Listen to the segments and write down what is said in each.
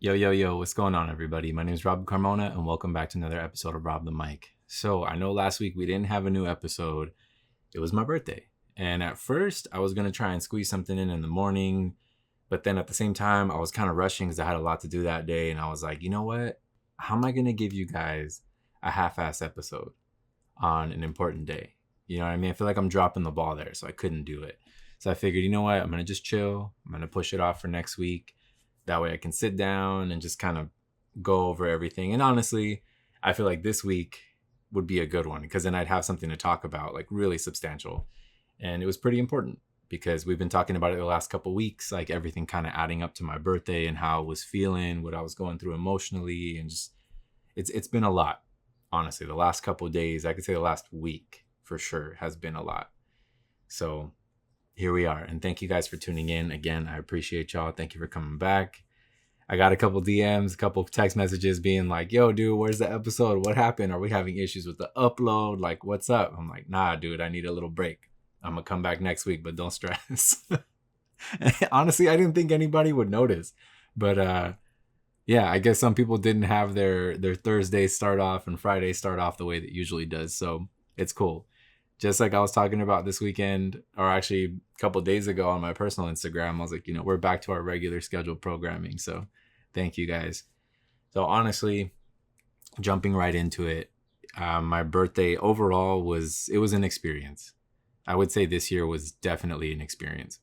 Yo, yo, yo, what's going on, everybody? My name is Rob Carmona, and welcome back to another episode of Rob the Mic. So, I know last week we didn't have a new episode. It was my birthday. And at first, I was going to try and squeeze something in the morning. But then at the same time, I was kind of rushing because I had a lot to do that day. And I was like, you know what? How am I going to give you guys a half ass episode on an important day? You know what I mean? I feel like I'm dropping the ball there, so I couldn't do it. So I figured, you know what? I'm going to just chill. I'm going to push it off for next week. That way I can sit down and just kind of go over everything. And honestly, I feel like this week would be a good one because then I'd have something to talk about, like really substantial. And it was pretty important because we've been talking about it the last couple of weeks, like everything kind of adding up to my birthday and how I was feeling, what I was going through emotionally, and just it's been a lot. Honestly, the last couple of days, I could say the last week for sure has been a lot. So here we are. And thank you guys for tuning in. Again, I appreciate y'all. Thank you for coming back. I got a couple DMs, a couple text messages being like, yo, dude, where's the episode? What happened? Are we having issues with the upload? Like, what's up? I'm like, nah, dude, I need a little break. I'm going to come back next week, but don't stress. Honestly, I didn't think anybody would notice. But yeah, I guess some people didn't have their Thursdays start off and Fridays start off the way that it usually does. So it's cool. Just like I was talking about this weekend, or actually a couple of days ago on my personal Instagram, I was like, we're back to our regular scheduled programming. So thank you guys. So honestly, jumping right into it, my birthday overall was an experience. I would say this year was definitely an experience.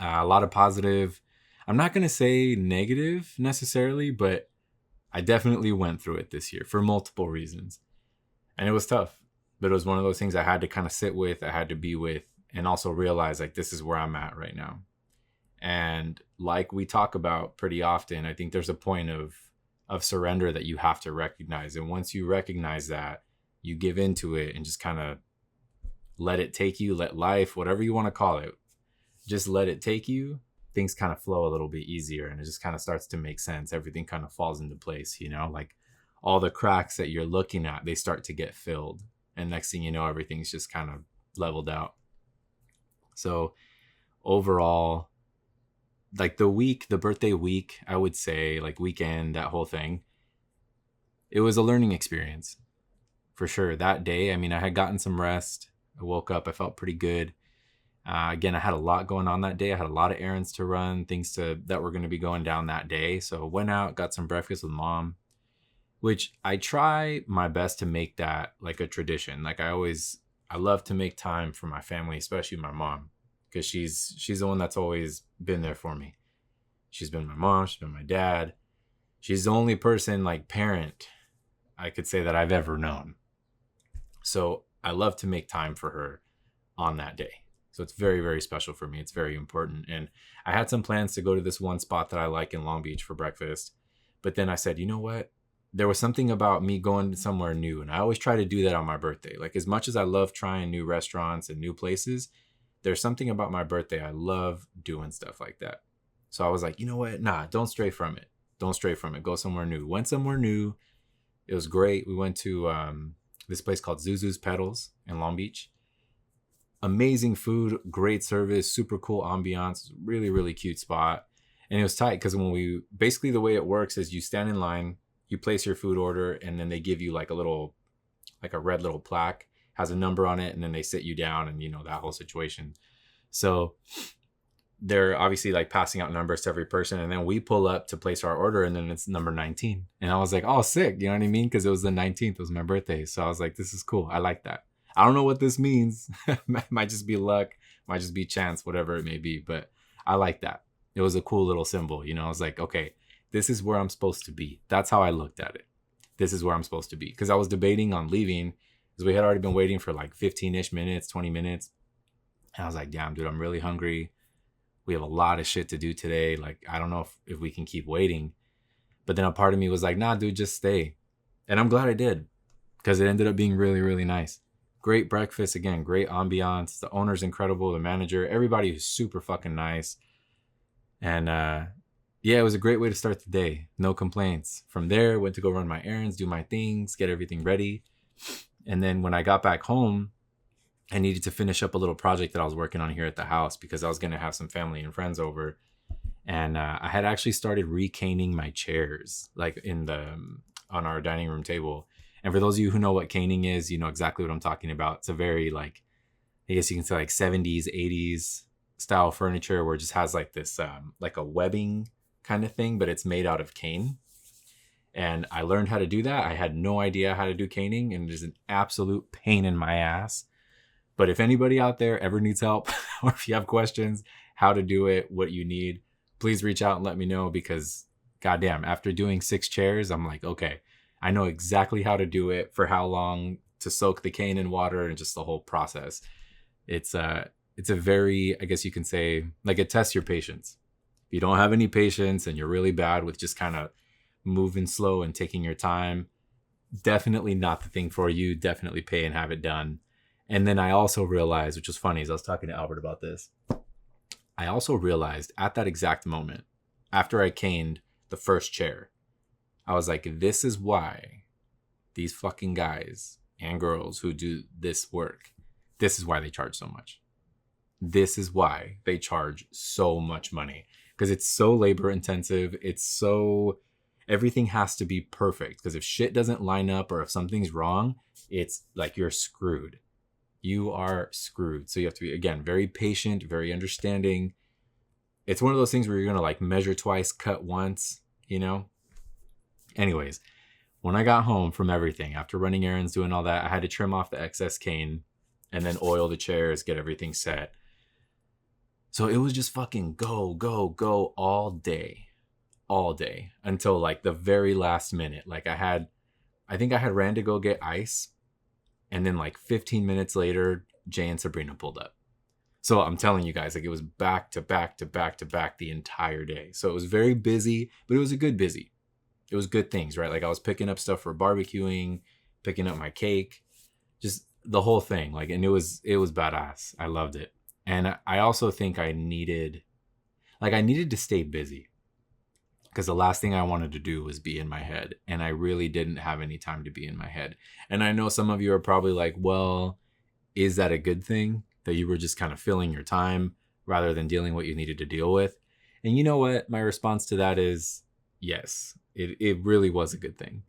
A lot of positive. I'm not going to say negative necessarily, but I definitely went through it this year for multiple reasons. And it was tough, but it was one of those things I had to kind of sit with, I had to be with, and also realize like this is where I'm at right now. And like we talk about pretty often, I think there's a point of surrender that you have to recognize. And once you recognize that, you give into it and just kind of let it take you, let life, whatever you want to call it, just let it take you. Things kind of flow a little bit easier and it just kind of starts to make sense. Everything kind of falls into place, like all the cracks that you're looking at, they start to get filled. And next thing you know, everything's just kind of leveled out. So overall, like the birthday week, I would say, like weekend, that whole thing, it was a learning experience for sure. That day, I mean, I had gotten some rest. I woke up, I felt pretty good. Again, I had a lot going on that day. I had a lot of errands to run, things that were going to be going down that day. So went out, got some breakfast with mom, which I try my best to make that like a tradition. Like I love to make time for my family, especially my mom, because she's the one that's always been there for me. She's been my mom, she's been my dad. She's the only person, like parent, I could say that I've ever known. So I love to make time for her on that day. So it's very, very special for me. It's very important. And I had some plans to go to this one spot that I like in Long Beach for breakfast. But then I said, you know what? There was something about me going somewhere new. And I always try to do that on my birthday. Like as much as I love trying new restaurants and new places, there's something about my birthday. I love doing stuff like that. So I was like, you know what? Nah, don't stray from it. Don't stray from it. Go somewhere new. Went somewhere new. It was great. We went to this place called Zuzu's Pedals in Long Beach. Amazing food, great service, super cool ambiance, really, really cute spot. And it was tight because basically the way it works is you stand in line, you place your food order, and then they give you like a red little plaque, has a number on it, and then they sit you down and that whole situation. So they're obviously like passing out numbers to every person, and then we pull up to place our order, and then it's number 19. And I was like, oh, sick, you know what I mean? Because it was the 19th, it was my birthday. So I was like, this is cool. I like that. I don't know what this means. Might just be luck, might just be chance, whatever it may be. But I like that. It was a cool little symbol. I was like, okay, this is where I'm supposed to be. That's how I looked at it. This is where I'm supposed to be. Because I was debating on leaving because we had already been waiting for like 15-ish minutes, 20 minutes. And I was like, damn, dude, I'm really hungry. We have a lot of shit to do today. Like, I don't know if we can keep waiting. But then a part of me was like, nah, dude, just stay. And I'm glad I did because it ended up being really, really nice. Great breakfast, again, great ambiance. The owner's incredible, the manager, everybody was super fucking nice. And yeah, it was a great way to start the day. No complaints. From there, went to go run my errands, do my things, get everything ready. And then when I got back home, I needed to finish up a little project that I was working on here at the house because I was going to have some family and friends over. And I had actually started recaning my chairs, like in the on our dining room table. And for those of you who know what caning is, you know exactly what I'm talking about. It's a very like, I guess you can say like 70s, 80s style furniture where it just has like this like a webbing kind of thing, but it's made out of cane. And I learned how to do that. I had no idea how to do caning, and it is an absolute pain in my ass. But if anybody out there ever needs help, or if you have questions, how to do it, what you need, please reach out and let me know, because goddamn, after doing 6 chairs, I'm like, okay, I know exactly how to do it, for how long to soak the cane in water, and just the whole process. It's a very, I guess you can say, like, it tests your patience. If you don't have any patience and you're really bad with just kind of moving slow and taking your time, definitely not the thing for you. Definitely pay and have it done. And then I also realized, which was funny, as I was talking to Albert about this, I also realized at that exact moment, after I caned the first chair, I was like, this is why these fucking guys and girls who do this work, this is why they charge so much. This is why they charge so much money, because it's so labor intensive. It's so, everything has to be perfect, because if shit doesn't line up or if something's wrong, it's like you're screwed. You are screwed. So you have to be, again, very patient, very understanding. It's one of those things where you're going to like measure twice, cut once, you know? Anyways, when I got home from everything, after running errands, doing all that, I had to trim off the excess cane and then oil the chairs, get everything set. So it was just fucking go, go, go all day until like the very last minute. Like I think I had ran to go get ice. And then like 15 minutes later, Jay and Sabrina pulled up. So I'm telling you guys, like, it was back to back to back to back the entire day. So it was very busy, but it was a good busy. It was good things, right? Like I was picking up stuff for barbecuing, picking up my cake, just the whole thing. Like, and it was badass. I loved it. And I also think I needed to stay busy, because the last thing I wanted to do was be in my head. And I really didn't have any time to be in my head. And I know some of you are probably like, well, is that a good thing? That you were just kind of filling your time rather than dealing what you needed to deal with? And you know what? My response to that is yes, it really was a good thing.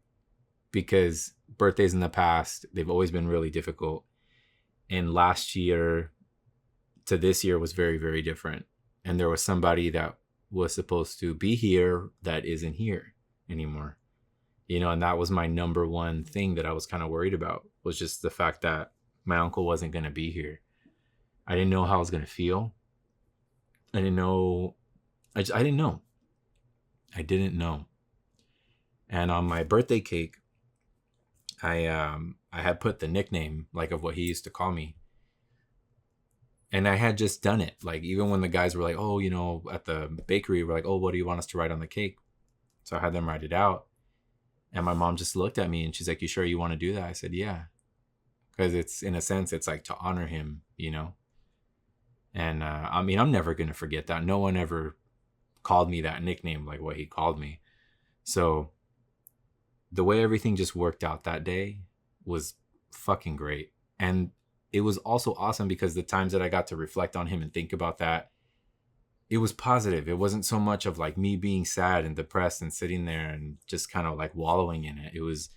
Because birthdays in the past, they've always been really difficult. And last year to this year was very, very different. And there was somebody that was supposed to be here that isn't here anymore. You know, and that was my number one thing that I was kind of worried about, was just the fact that my uncle wasn't going to be here. I didn't know how I was going to feel. I didn't know. I didn't know. I didn't know. And on my birthday cake, I had put the nickname like of what he used to call me. And I had just done it. Like, even when the guys were like, oh, you know, at the bakery, we're like, oh, what do you want us to write on the cake? So I had them write it out. And my mom just looked at me and she's like, you sure you want to do that? I said, yeah. Because it's, in a sense, it's like to honor him, you know? And I mean, I'm never going to forget that. No one ever called me that nickname like what he called me. So the way everything just worked out that day was fucking great. And it was also awesome because the times that I got to reflect on him and think about that, it was positive. It wasn't so much of like me being sad and depressed and sitting there and just kind of like wallowing in it. It was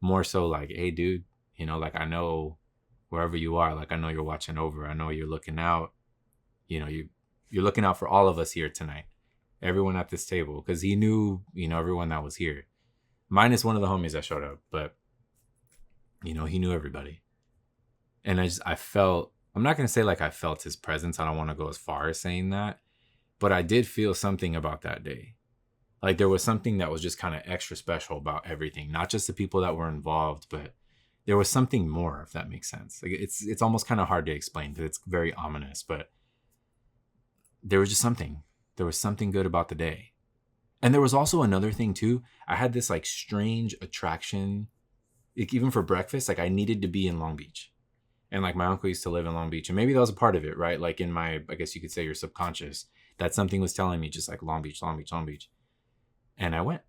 more so like, hey, dude, you know, like, I know wherever you are, like, I know you're watching over. I know you're looking out. You know, you're looking out for all of us here tonight, everyone at this table, because he knew, you know, everyone that was here, minus one of the homies that showed up. But, you know, he knew everybody. And I felt, I'm not going to say like I felt his presence. I don't want to go as far as saying that, but I did feel something about that day. Like, there was something that was just kind of extra special about everything, not just the people that were involved, but there was something more, if that makes sense. Like, it's almost kind of hard to explain because it's very ominous, but there was just something. There was something good about the day. And there was also another thing too. I had this like strange attraction, like, even for breakfast, like I needed to be in Long Beach. And like my uncle used to live in Long Beach, and maybe that was a part of it, right? Like in my, I guess you could say your subconscious, that something was telling me just like Long Beach, Long Beach, Long Beach. And I went,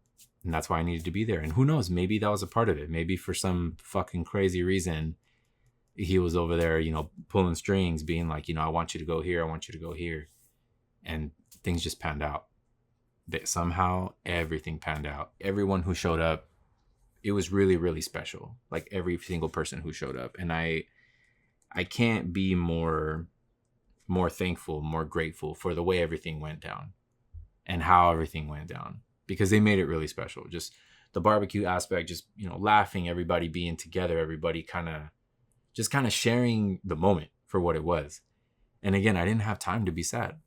and that's why I needed to be there. And who knows, maybe that was a part of it. Maybe for some fucking crazy reason, he was over there, you know, pulling strings, being like, you know, I want you to go here. I want you to go here. And things just panned out. that somehow everything panned out. Everyone who showed up, it was really, really special. Like every single person who showed up. And I can't be more thankful, more grateful for the way everything went down and how everything went down, because they made it really special. Just the barbecue aspect, just, laughing, everybody being together, everybody kind of sharing the moment for what it was. And again, I didn't have time to be sad.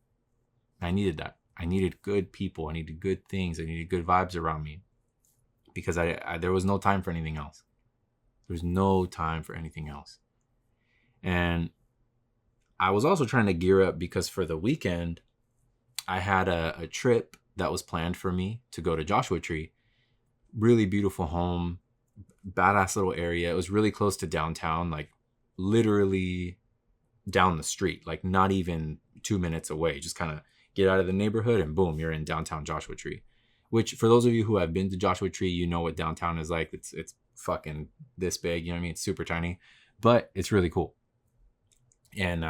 I needed that. I needed good people. I needed good things. I needed good vibes around me, because I there was no time for anything else. There was no time for anything else. And I was also trying to gear up because for the weekend, I had a trip that was planned for me to go to Joshua Tree. Really beautiful home, badass little area. It was really close to downtown, like literally down the street, like not even 2 minutes away. Just kind of get out of the neighborhood and boom, you're in downtown Joshua Tree. Which, for those of you who have been to Joshua Tree, you know what downtown is like. It's fucking this big, you know what I mean? It's super tiny, but it's really cool. And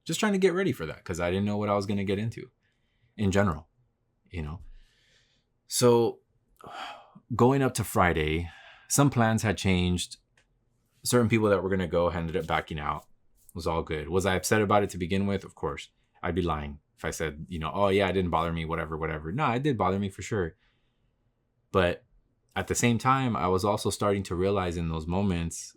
just trying to get ready for that, because I didn't know what I was going to get into in general, So going up to Friday, some plans had changed. Certain people that were going to go ended up backing out. It was all good. Was I upset about it to begin with? Of course. I'd be lying if I said, oh yeah, it didn't bother me, whatever. No, it did bother me for sure. But at the same time, I was also starting to realize in those moments,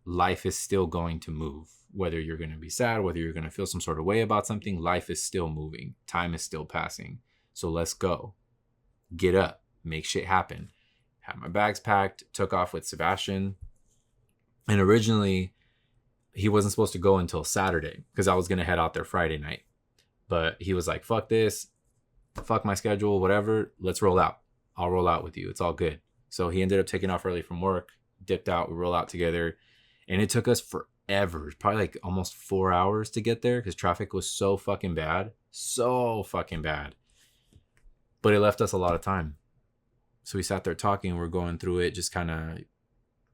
life is still going to move. Whether you're going to be sad, whether you're going to feel some sort of way about something, life is still moving. Time is still passing. So let's go. Get up. Make shit happen. Had my bags packed, took off with Sebastian. And originally, he wasn't supposed to go until Saturday because I was going to head out there Friday night. But he was like, fuck this. Fuck my schedule, whatever. Let's roll out. I'll roll out with you. It's all good. So he ended up taking off early from work, dipped out. We roll out together. And it took us forever, probably like almost 4 hours to get there because traffic was so fucking bad. So fucking bad. But it left us a lot of time. So we sat there talking. We're going through it, just kind of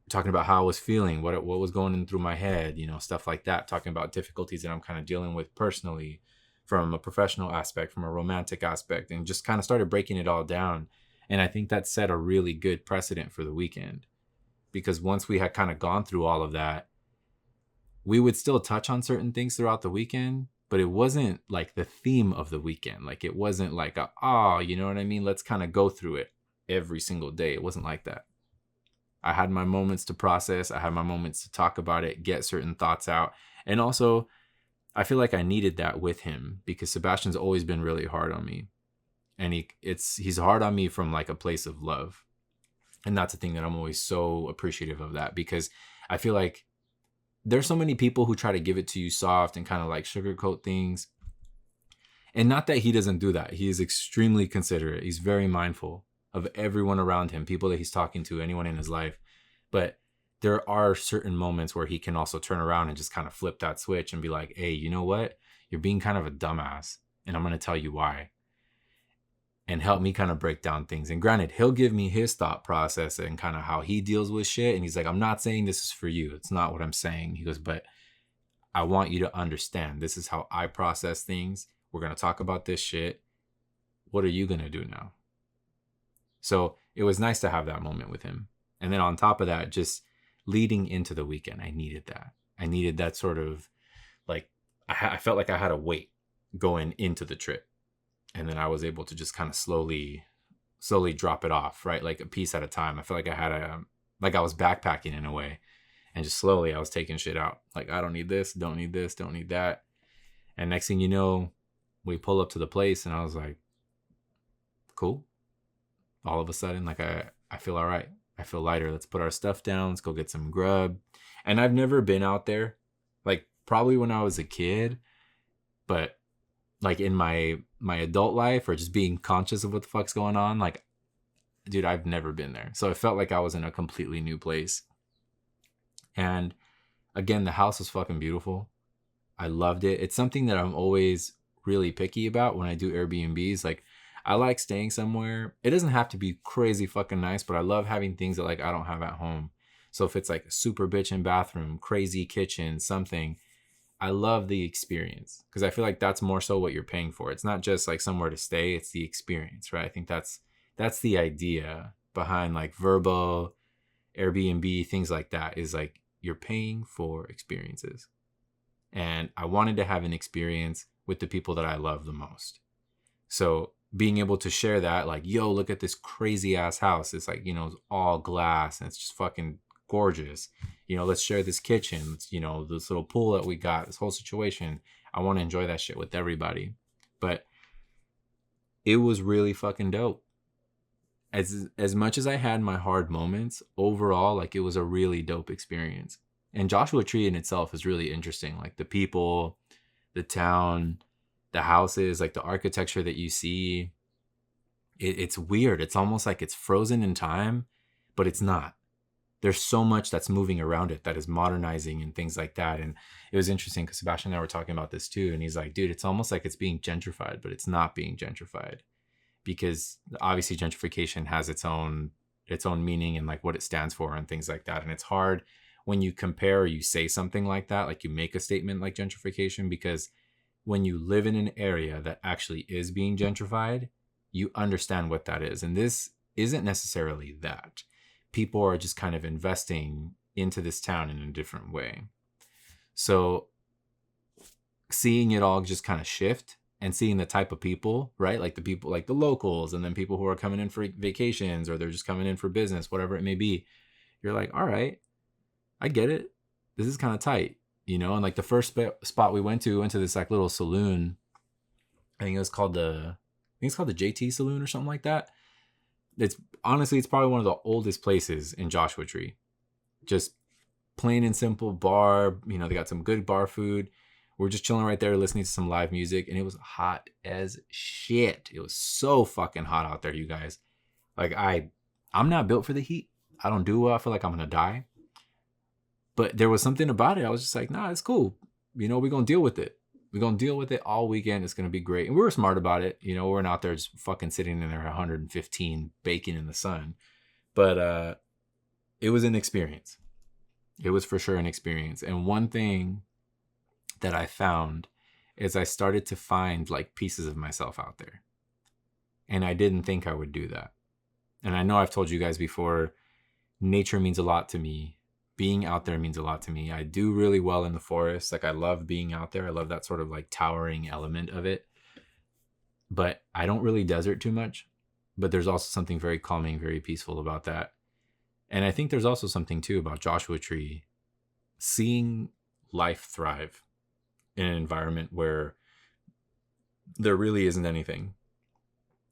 talking about how I was feeling, what was going in through my head, stuff like that. Talking about difficulties that I'm kind of dealing with personally, from a professional aspect, from a romantic aspect, and just kind of started breaking it all down. And I think that set a really good precedent for the weekend. Because once we had kind of gone through all of that, we would still touch on certain things throughout the weekend, but it wasn't like the theme of the weekend. Like it wasn't like, you know what I mean? Let's kind of go through it every single day. It wasn't like that. I had my moments to process. I had my moments to talk about it, get certain thoughts out. And also, I feel like I needed that with him because Sebastian's always been really hard on me. And he's hard on me from like a place of love. And that's the thing that I'm always so appreciative of, that because I feel like there's so many people who try to give it to you soft and kind of like sugarcoat things. And not that he doesn't do that. He is extremely considerate. He's very mindful of everyone around him, people that he's talking to, anyone in his life. But there are certain moments where he can also turn around and just kind of flip that switch and be like, hey, you know what? You're being kind of a dumbass. And I'm going to tell you why. And help me kind of break down things. And granted, he'll give me his thought process and kind of how he deals with shit. And he's like, I'm not saying this is for you. It's not what I'm saying. He goes, but I want you to understand. This is how I process things. We're going to talk about this shit. What are you going to do now? So it was nice to have that moment with him. And then on top of that, just leading into the weekend, I needed that. I needed that sort of like, I felt like I had a weight going into the trip. And then I was able to just kind of slowly drop it off, right? Like a piece at a time. I felt like like I was backpacking in a way, and just slowly I was taking shit out. Like, I don't need this, don't need that. And next thing you know, we pull up to the place and I was like, cool. All of a sudden, like I feel all right. I feel lighter. Let's put our stuff down. Let's go get some grub. And I've never been out there, like probably when I was a kid, but like in my adult life or just being conscious of what the fuck's going on, like, dude, I've never been there. So it felt like I was in a completely new place. And again, the house was fucking beautiful. I loved it. It's something that I'm always really picky about when I do Airbnbs. Like, I like staying somewhere. It doesn't have to be crazy fucking nice, but I love having things that like I don't have at home. So if it's like a super bitchin' bathroom, crazy kitchen, something, I love the experience, because I feel like that's more so what you're paying for. It's not just like somewhere to stay, it's the experience, right? I think that's the idea behind like Verbo, Airbnb, things like that, is like you're paying for experiences. And I wanted to have an experience with the people that I love the most. So being able to share that, like, yo, look at this crazy ass house. It's like, it's all glass and it's just fucking gorgeous. Let's share this kitchen. Let's, this little pool that we got, this whole situation. I want to enjoy that shit with everybody. But it was really fucking dope. As much as I had my hard moments, overall, like, it was a really dope experience. And Joshua Tree in itself is really interesting. Like, the people, the town, the houses, like the architecture that you see, it's weird. It's almost like it's frozen in time, but it's not. There's so much that's moving around it that is modernizing and things like that. And it was interesting because Sebastian and I were talking about this too. And he's like, dude, it's almost like it's being gentrified, but it's not being gentrified, because obviously gentrification has its own meaning and like what it stands for and things like that. And it's hard when you compare or you say something like that, like you make a statement like gentrification, because when you live in an area that actually is being gentrified, you understand what that is. And this isn't necessarily that. People are just kind of investing into this town in a different way. So seeing it all just kind of shift and seeing the type of people, right? Like the people, like the locals, and then people who are coming in for vacations, or they're just coming in for business, whatever it may be. You're like, all right, I get it. This is kind of tight, And like the first spot we went to this like little saloon. I think it's called the JT Saloon or something like that. It's probably one of the oldest places in Joshua Tree. Just plain and simple bar. They got some good bar food. We're just chilling right there, listening to some live music, and it was hot as shit. It was so fucking hot out there, you guys. Like, I'm not built for the heat. I don't do well. I feel like I'm gonna die. But there was something about it. I was just like, nah, it's cool. We're gonna deal with it. We're gonna deal with it all weekend. It's gonna be great. And we were smart about it. We weren't out there just fucking sitting in there 115 baking in the sun. But it was an experience. It was for sure an experience. And one thing that I found is I started to find like pieces of myself out there. And I didn't think I would do that. And I know I've told you guys before, nature means a lot to me. Being out there means a lot to me. I do really well in the forest. Like, I love being out there. I love that sort of like towering element of it. But I don't really desert too much. But there's also something very calming, very peaceful about that. And I think there's also something too about Joshua Tree, seeing life thrive in an environment where there really isn't anything.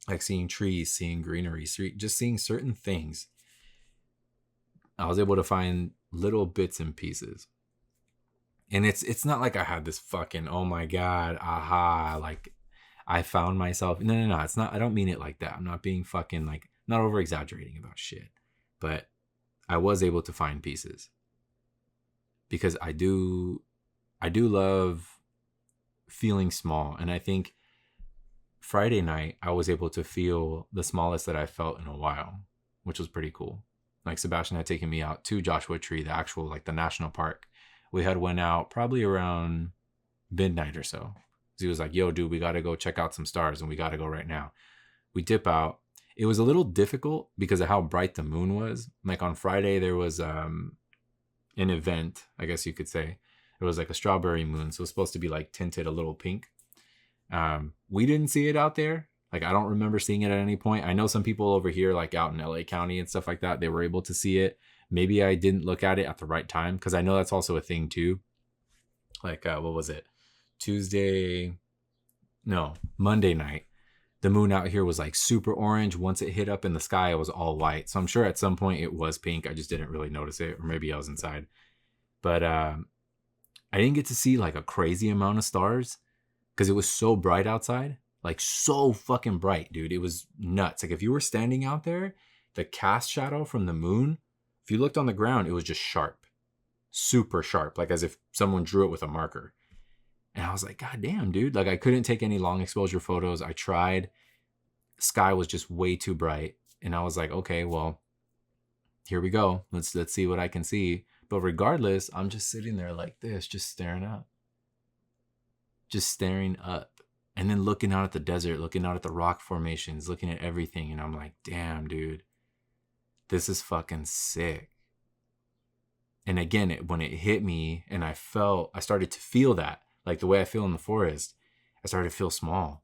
Like seeing trees, seeing greenery, just seeing certain things. I was able to find little bits and pieces. And it's not like I had this fucking, oh my God, aha, like I found myself. No. It's not, I don't mean it like that. I'm not being fucking like, not over exaggerating about shit. But I was able to find pieces. Because I do love feeling small. And I think Friday night, I was able to feel the smallest that I felt in a while, which was pretty cool. Like, Sebastian had taken me out to Joshua Tree, the actual, like, the national park. We had went out probably around midnight or so. He was like, yo, dude, we got to go check out some stars, and we got to go right now. We dip out. It was a little difficult because of how bright the moon was. Like, on Friday, there was an event, I guess you could say. It was like a strawberry moon, so it was supposed to be like tinted a little pink. We didn't see it out there. Like, I don't remember seeing it at any point. I know some people over here, like out in LA County and stuff like that, they were able to see it. Maybe I didn't look at it at the right time, because I know that's also a thing too. Like, what was it? Monday night. The moon out here was like super orange. Once it hit up in the sky, it was all white. So I'm sure at some point it was pink. I just didn't really notice it, or maybe I was inside. But I didn't get to see like a crazy amount of stars because it was so bright outside. Like, so fucking bright, dude. It was nuts. Like, if you were standing out there, the cast shadow from the moon, if you looked on the ground, it was just sharp. Super sharp. Like, as if someone drew it with a marker. And I was like, God damn, dude. Like, I couldn't take any long exposure photos. I tried. Sky was just way too bright. And I was like, okay, well, here we go. Let's see what I can see. But regardless, I'm just sitting there like this, just staring up. just staring up and then looking out at the desert, looking out at the rock formations, looking at everything. And I'm like, damn, dude, this is fucking sick. And again, when it hit me and I started to feel that, like the way I feel in the forest, I started to feel small.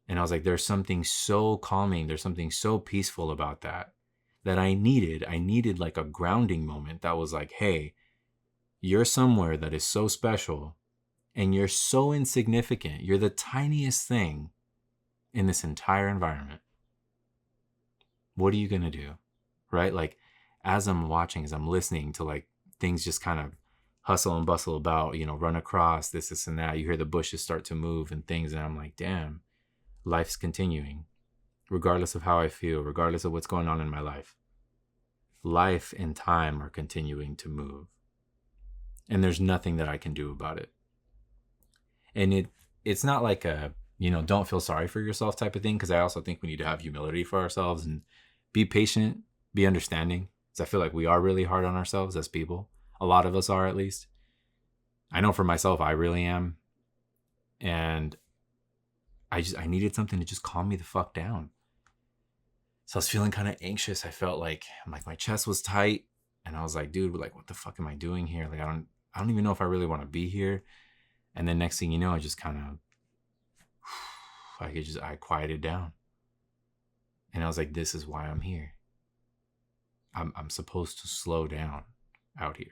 And I was like, there's something so calming. There's something so peaceful about that I needed like a grounding moment that was like, hey, you're somewhere that is so special and you're so insignificant. You're the tiniest thing in this entire environment. What are you going to do? Right? Like, as I'm watching, as I'm listening to like things just kind of hustle and bustle about, run across this and that. You hear the bushes start to move and things. And I'm like, damn, life's continuing, regardless of how I feel, regardless of what's going on in my life. Life and time are continuing to move. And there's nothing that I can do about it. And it's not like a, don't feel sorry for yourself type of thing, because I also think we need to have humility for ourselves and be patient, be understanding. Because I feel like we are really hard on ourselves as people. A lot of us are, at least. I know for myself, I really am. And I needed something to just calm me the fuck down. So I was feeling kind of anxious. I felt like my chest was tight, and I was like, dude, like, what the fuck am I doing here? Like, I don't even know if I really want to be here. And then next thing you know, I just kind of, I quieted down. And I was like, this is why I'm here. I'm supposed to slow down out here.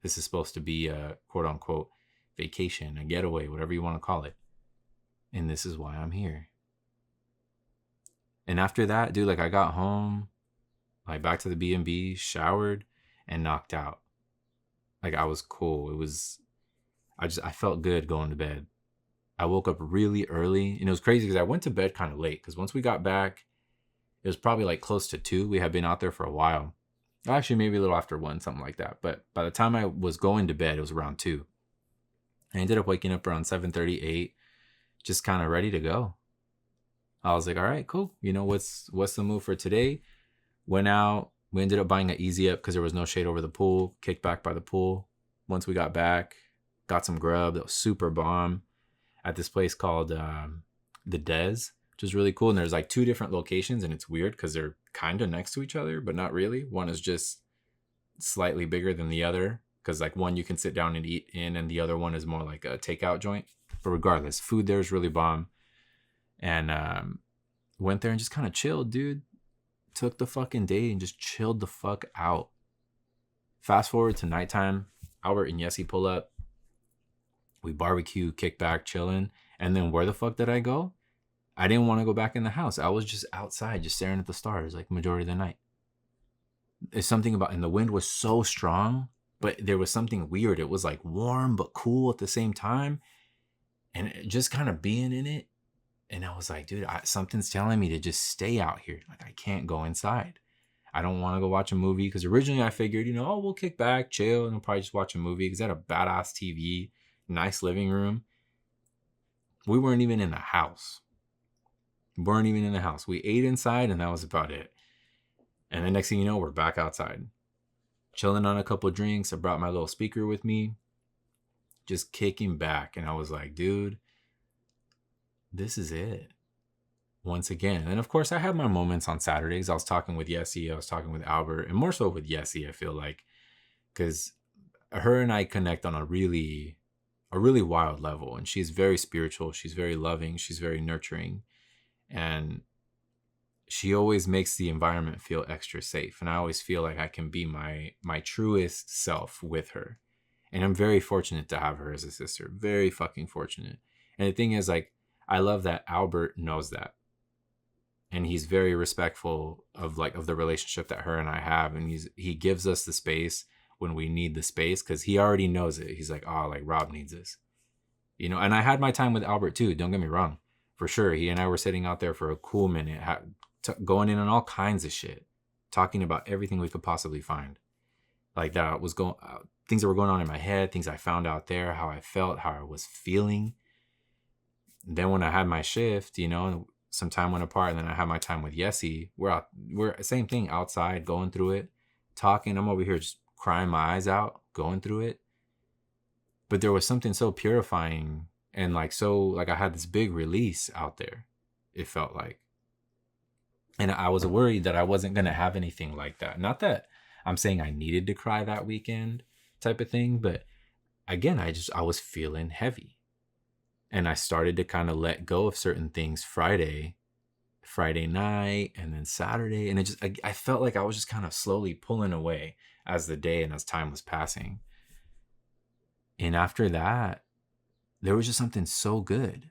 This is supposed to be a quote unquote vacation, a getaway, whatever you want to call it. And this is why I'm here. And after that, dude, like I got home, like back to the B&B, showered, and knocked out. Like I was cool. I felt good going to bed. I woke up really early, and it was crazy because I went to bed kind of late, because once we got back, it was probably like close to 2. We had been out there for a while. Actually, maybe a little after 1, something like that. But by the time I was going to bed, it was around 2. I ended up waking up around 7:30, 8, just kind of ready to go. I was like, all right, cool. What's the move for today? Went out. We ended up buying an Easy Up because there was no shade over the pool. Kicked back by the pool. Once we got back, got some grub that was super bomb at this place called the Des, which is really cool. And there's like 2 different locations, and it's weird because they're kind of next to each other, but not really. One is just slightly bigger than the other, because like one you can sit down and eat in, and the other one is more like a takeout joint. But regardless, food there is really bomb. And went there and just kind of chilled, dude. Took the fucking day and just chilled the fuck out. Fast forward to nighttime, Albert and Yessie pull up. We barbecue, kick back, chilling. And then where the fuck did I go? I didn't want to go back in the house. I was just outside, just staring at the stars like majority of the night. There's something about, and the wind was so strong, but there was something weird. It was like warm but cool at the same time. And just kind of being in it. And I was like, dude, something's telling me to just stay out here. Like, I can't go inside. I don't want to go watch a movie. Because originally I figured, we'll kick back, chill, and we'll probably just watch a movie. Because I had a badass TV, nice living room. We weren't even in the house. We ate inside, and that was about it. And the next thing you know, we're back outside. Chilling on a couple of drinks. I brought my little speaker with me. Just kicking back. And I was like, dude, this is it. Once again. And of course, I have my moments on Saturdays. I was talking with Yessie. I was talking with Albert. And more so with Yessie, I feel like. Because her and I connect on a really wild level. And she's very spiritual. She's very loving. She's very nurturing. And she always makes the environment feel extra safe. And I always feel like I can be my truest self with her. And I'm very fortunate to have her as a sister. Very fucking fortunate. And the thing is, like, I love that Albert knows that. And he's very respectful of the relationship that her and I have. And he gives us the space when we need the space, because he already knows it. He's like, oh, like Rob needs this. And I had my time with Albert too. Don't get me wrong. For sure. He and I were sitting out there for a cool minute, going in on all kinds of shit, talking about everything we could possibly find. Like that was things that were going on in my head, things I found out there, how I felt, how I was feeling. Then when I had my shift, some time went apart, and then I had my time with Yessie. We're same thing, outside, going through it, talking. I'm over here just crying my eyes out, going through it. But there was something so purifying and like so like I had this big release out there. It felt like. And I was worried that I wasn't going to have anything like that. Not that I'm saying I needed to cry that weekend type of thing, but again, I was feeling heavy. And I started to kind of let go of certain things Friday night, and then Saturday. And I felt like I was just kind of slowly pulling away as the day and as time was passing. And after that, there was just something so good.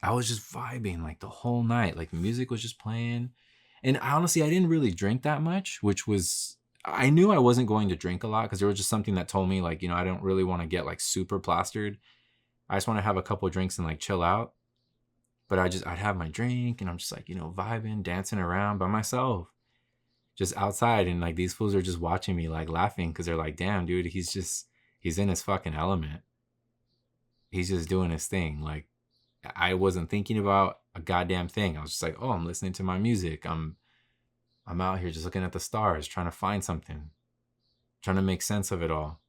I was just vibing like the whole night. Like music was just playing. And honestly, I didn't really drink that much, which was, I knew I wasn't going to drink a lot because there was just something that told me like, I don't really want to get like super plastered. I just want to have a couple of drinks and like chill out. But I'd have my drink and I'm just like, vibing, dancing around by myself, just outside. And like these fools are just watching me like laughing because they're like, damn, dude, he's in his fucking element. He's just doing his thing. Like, I wasn't thinking about a goddamn thing. I was just like, oh, I'm listening to my music. I'm out here just looking at the stars, trying to find something, trying to make sense of it all.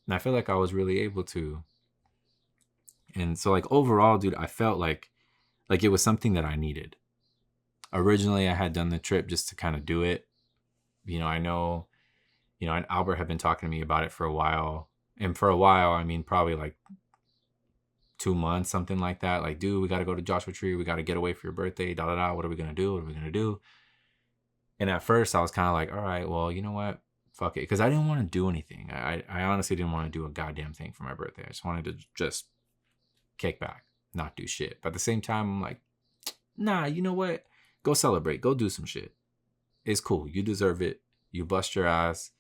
And I feel like I was really able to. And so like overall, dude, I felt like it was something that I needed. Originally, I had done the trip just to kind of do it. I know, and Albert had been talking to me about it for a while. And for a while, I mean, probably like 2 months, something like that. Like, dude, we got to go to Joshua Tree. We got to get away for your birthday. Da da da. What are we gonna do? What are we gonna do? And at first, I was kind of like, all right, well, you know what? Fuck it, because I didn't want to do anything. I honestly didn't want to do a goddamn thing for my birthday. I just wanted to just kick back, not do shit. But at the same time, I'm like, nah, you know what? Go celebrate. Go do some shit. It's cool. You deserve it. You bust your ass.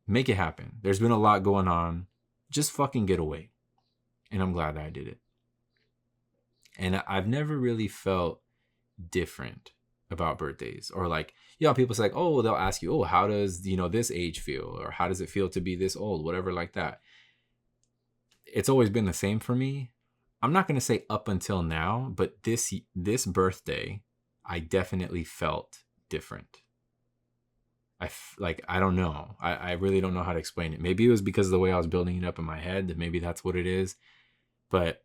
Make it happen. There's been a lot going on. Just fucking get away. And I'm glad that I did it. And I've never really felt different about birthdays. Or like, people say like, oh, they'll ask you, oh, how does, this age feel? Or how does it feel to be this old? Whatever like that. It's always been the same for me. I'm not going to say up until now, but this birthday, I definitely felt different. I don't know. I really don't know how to explain it. Maybe it was because of the way I was building it up in my head. Maybe that's what it is. But,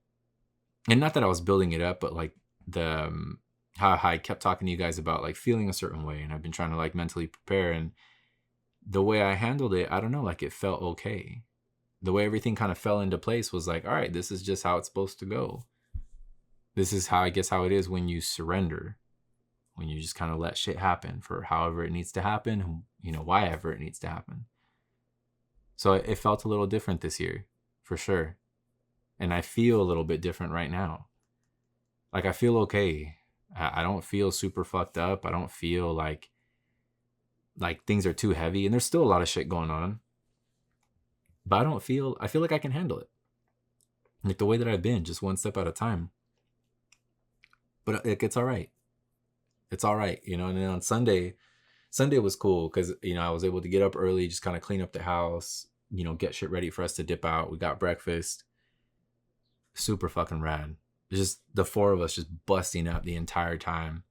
and not that I was building it up, but like how I kept talking to you guys about like feeling a certain way. And I've been trying to like mentally prepare. And the way I handled it, I don't know, like it felt okay. The way everything kind of fell into place was like, all right, this is just how it's supposed to go. This is how it is when you surrender. When you just kind of let shit happen for however it needs to happen, why ever it needs to happen. So it felt a little different this year, for sure. And I feel a little bit different right now. Like I feel okay. I don't feel super fucked up. I don't feel like things are too heavy. And there's still a lot of shit going on. But I feel like I can handle it. Like the way that I've been, just one step at a time. But it's all right. It's all right, and then on Sunday was cool because, I was able to get up early, just kind of clean up the house, get shit ready for us to dip out. We got breakfast. Super fucking rad. Just the four of us just busting up the entire time,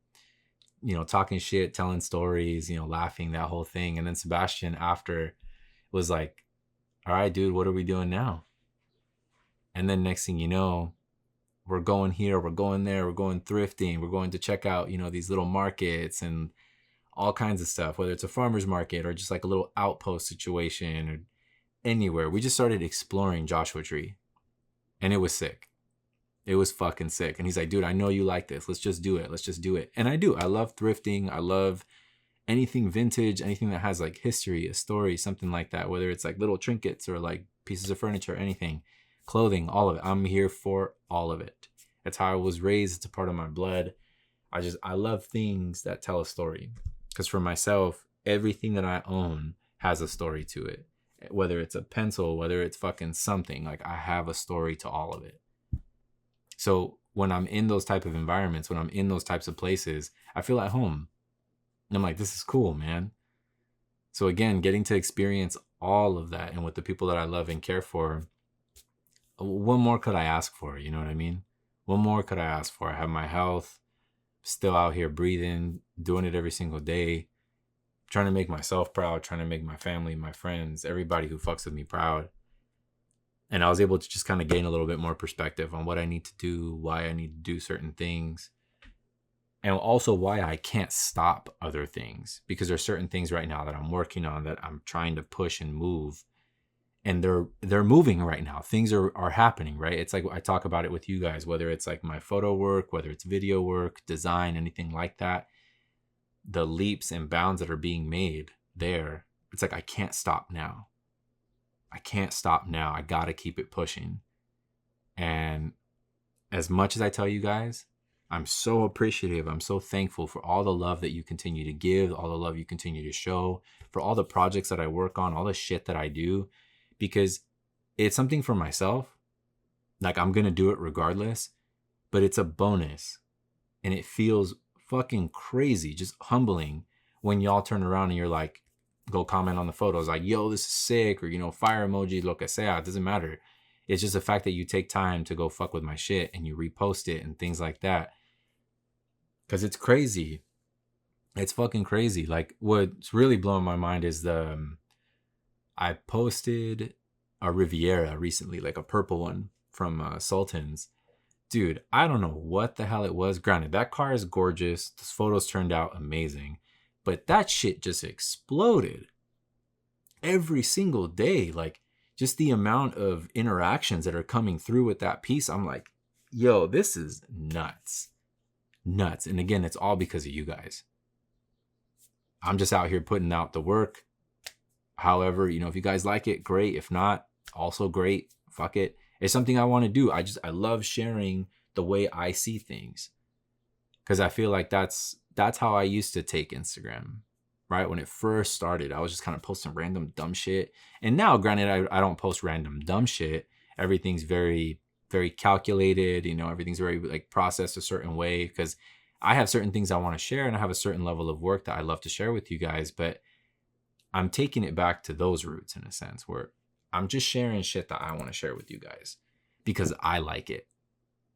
talking shit, telling stories, laughing, that whole thing. And then Sebastian after was like, all right, dude, what are we doing now? And then next thing you know, we're going here, we're going there, we're going thrifting, we're going to check out, these little markets and all kinds of stuff, whether it's a farmer's market or just like a little outpost situation or anywhere. We just started exploring Joshua Tree and it was sick. It was fucking sick. And he's like, dude, I know you like this. Let's just do it. Let's just do it. And I do. I love thrifting. I love anything vintage, anything that has like history, a story, something like that, whether it's like little trinkets or like pieces of furniture, anything. Clothing, all of it. I'm here for all of it. That's how I was raised. It's a part of my blood. I love things that tell a story. Because for myself, everything that I own has a story to it. Whether it's a pencil, whether it's fucking something, like I have a story to all of it. So when I'm in those type of environments, when I'm in those types of places, I feel at home. And I'm like, this is cool, man. So again, getting to experience all of that and with the people that I love and care for, what more could I ask for? You know what I mean? What more could I ask for? I have my health, still out here breathing, doing it every single day, trying to make myself proud, trying to make my family, my friends, everybody who fucks with me proud. And I was able to just kind of gain a little bit more perspective on what I need to do, why I need to do certain things, and also why I can't stop other things, because there's certain things right now that I'm working on that I'm trying to push and move, and they're moving right now. Things are happening, right? It's like I talk about it with you guys, whether it's like my photo work, whether it's video work, design, anything like that. The leaps and bounds that are being made there, it's like I can't stop now. I can't stop now. I got to keep it pushing. And as much as I tell you guys, I'm so appreciative. I'm so thankful for all the love that you continue to give, all the love you continue to show, for all the projects that I work on, all the shit that I do, because it's something for myself. Like, I'm going to do it regardless, but it's a bonus. And it feels fucking crazy, just humbling when y'all turn around and you're like, go comment on the photos like, yo, this is sick, or, you know, fire emoji, lo que sea. It doesn't matter. It's just the fact that you take time to go fuck with my shit and you repost it and things like that. Because it's crazy. It's fucking crazy. Like, what's really blowing my mind is I posted a Riviera recently, like a purple one from Sultan's. Dude, I don't know what the hell it was. Granted, that car is gorgeous. Those photos turned out amazing. But that shit just exploded every single day. Like, just the amount of interactions that are coming through with that piece. I'm like, yo, this is nuts. Nuts. And again, it's all because of you guys. I'm just out here putting out the work. However, you know, if you guys like it, great. If not, also great. Fuck it. It's something I want to do. I love sharing the way I see things, because I feel like that's how I used to take Instagram, right? When it first started, I was just kind of posting random dumb shit. And now, granted, I don't post random dumb shit. Everything's very, very calculated. You know, everything's very like processed a certain way, because I have certain things I want to share and I have a certain level of work that I love to share with you guys. But I'm taking it back to those roots in a sense, where I'm just sharing shit that I want to share with you guys because I like it.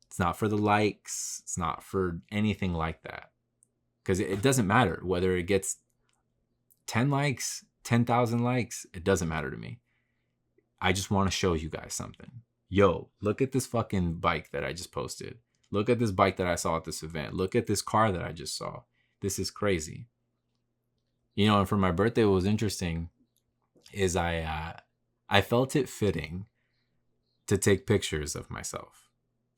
It's not for the likes. It's not for anything like that. Because it doesn't matter whether it gets 10 likes, 10,000 likes. It doesn't matter to me. I just want to show you guys something. Yo, look at this fucking bike that I just posted. Look at this bike that I saw at this event. Look at this car that I just saw. This is crazy. You know, and for my birthday, what was interesting is I felt it fitting to take pictures of myself.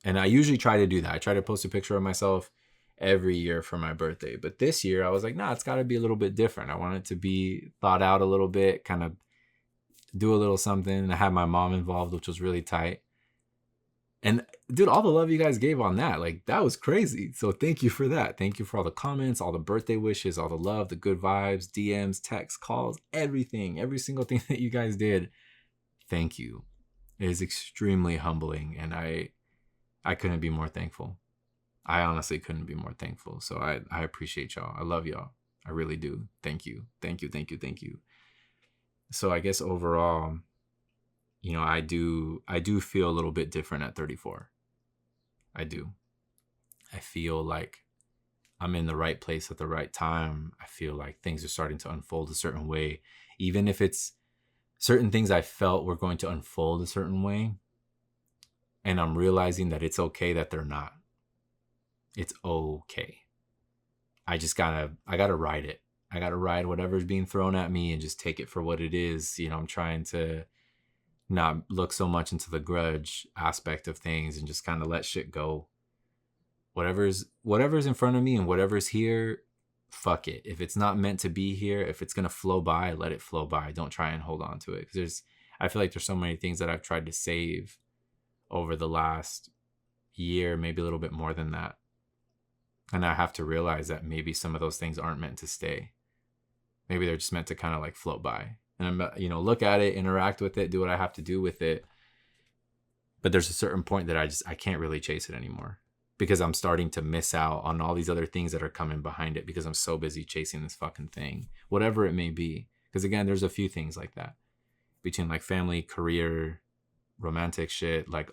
And I usually try to do that. I try to post a picture of myself every year for my birthday. But this year I was like, nah, it's got to be a little bit different. I want it to be thought out a little bit, kind of do a little something. I had my mom involved, which was really tight. And dude, all the love you guys gave on that, like, that was crazy. So thank you for that. Thank you for all the comments, all the birthday wishes, all the love, the good vibes, DMs, texts, calls, everything, every single thing that you guys did. Thank you. It is extremely humbling, and I couldn't be more thankful. I honestly couldn't be more thankful. So I appreciate y'all. I love y'all. I really do. Thank you. Thank you. Thank you. Thank you. So I guess overall, you know, I do feel a little bit different at 34. I do. I feel like I'm in the right place at the right time. I feel like things are starting to unfold a certain way, even if it's certain things I felt were going to unfold a certain way. And I'm realizing that it's okay that they're not. It's okay. I gotta ride it. I gotta ride whatever's being thrown at me and just take it for what it is. You know, I'm trying to not look so much into the grudge aspect of things and just kind of let shit go. Whatever's in front of me and whatever's here, fuck it. If it's not meant to be here, if it's gonna flow by, let it flow by. Don't try and hold on to it, because I feel like there's so many things that I've tried to save over the last year, maybe a little bit more than that. And I have to realize that maybe some of those things aren't meant to stay. Maybe they're just meant to kind of like float by. And I'm, you know, look at it, interact with it, do what I have to do with it. But there's a certain point that I can't really chase it anymore, because I'm starting to miss out on all these other things that are coming behind it, because I'm so busy chasing this fucking thing, whatever it may be. Because again, there's a few things like that between like family, career, romantic shit, like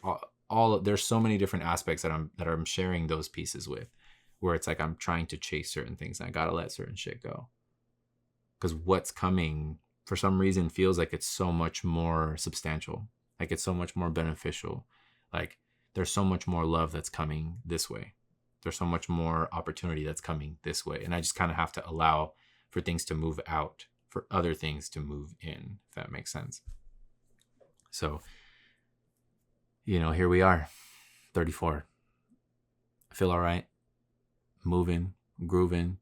all there's so many different aspects that I'm sharing those pieces with, where it's like I'm trying to chase certain things and I gotta let certain shit go, because what's coming for some reason feels like it's so much more substantial Like, it's so much more beneficial. Like, there's so much more love that's coming this way. There's so much more opportunity that's coming this way. And I just kind of have to allow for things to move out, for other things to move in, if that makes sense. So, here we are, 34. I feel all right. Moving, grooving.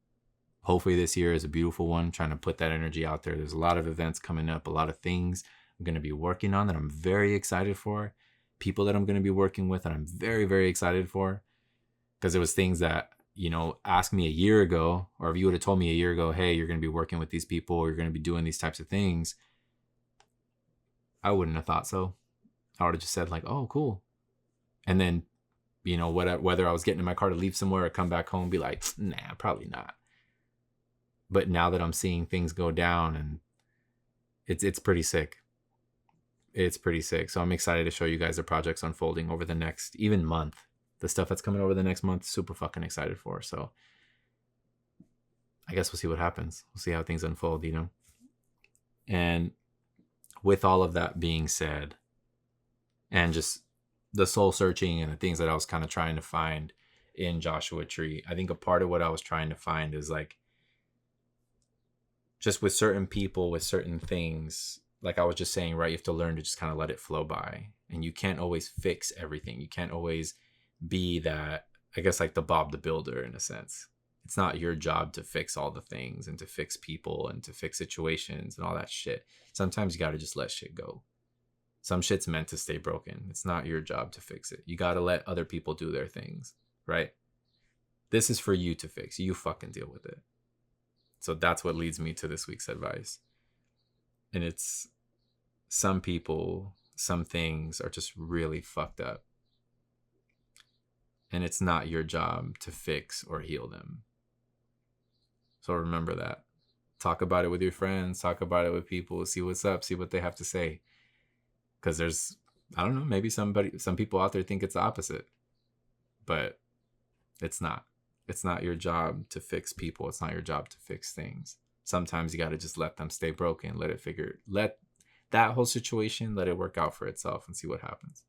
Hopefully this year is a beautiful one, trying to put that energy out there. There's a lot of events coming up, a lot of things I'm going to be working on that I'm very excited for. People that I'm going to be working with that I'm very, very excited for. Because it was things that, asked me a year ago, or if you would have told me a year ago, hey, you're going to be working with these people, or you're going to be doing these types of things, I wouldn't have thought so. I would have just said like, oh, cool. And then, whether I was getting in my car to leave somewhere or come back home, be like, nah, probably not. But now that I'm seeing things go down, and it's pretty sick. It's pretty sick. So I'm excited to show you guys the projects unfolding over the next even month. The stuff that's coming over the next month, super fucking excited for. So I guess we'll see what happens. We'll see how things unfold, And with all of that being said, and just the soul searching and the things that I was kind of trying to find in Joshua Tree, I think a part of what I was trying to find is like, just with certain people, with certain things, like I was just saying, right, you have to learn to just kind of let it flow by. And you can't always fix everything. You can't always be that, I guess, like the Bob the Builder in a sense. It's not your job to fix all the things and to fix people and to fix situations and all that shit. Sometimes you got to just let shit go. Some shit's meant to stay broken. It's not your job to fix it. You got to let other people do their things, right? This is for you to fix. You fucking deal with it. So that's what leads me to this week's advice. And it's, some people, some things are just really fucked up. And it's not your job to fix or heal them. So remember that. Talk about it with your friends. Talk about it with people. See what's up. See what they have to say. Because there's, I don't know, maybe some people out there think it's the opposite. But it's not. It's not your job to fix people. It's not your job to fix things. Sometimes you got to just let them stay broken. Let that whole situation, let it work out for itself and see what happens.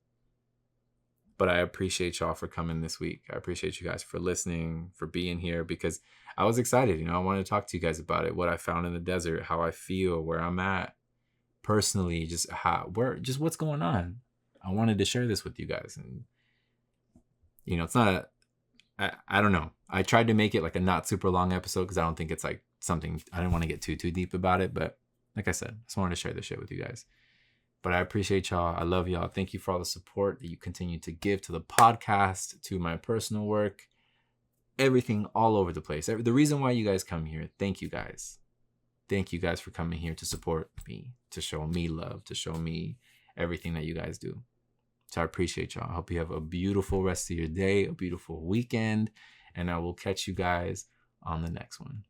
But I appreciate y'all for coming this week. I appreciate you guys for listening, for being here, because I was excited. I wanted to talk to you guys about it, what I found in the desert, how I feel, where I'm at personally, just what's going on. I wanted to share this with you guys. And, it's not I don't know. I tried to make it like a not super long episode because I don't think it's like something, I didn't want to get too deep about it. But like I said, I just wanted to share this shit with you guys. But I appreciate y'all. I love y'all. Thank you for all the support that you continue to give to the podcast, to my personal work, everything all over the place. The reason why you guys come here, thank you guys. Thank you guys for coming here to support me, to show me love, to show me everything that you guys do. So I appreciate y'all. I hope you have a beautiful rest of your day, a beautiful weekend, and I will catch you guys on the next one.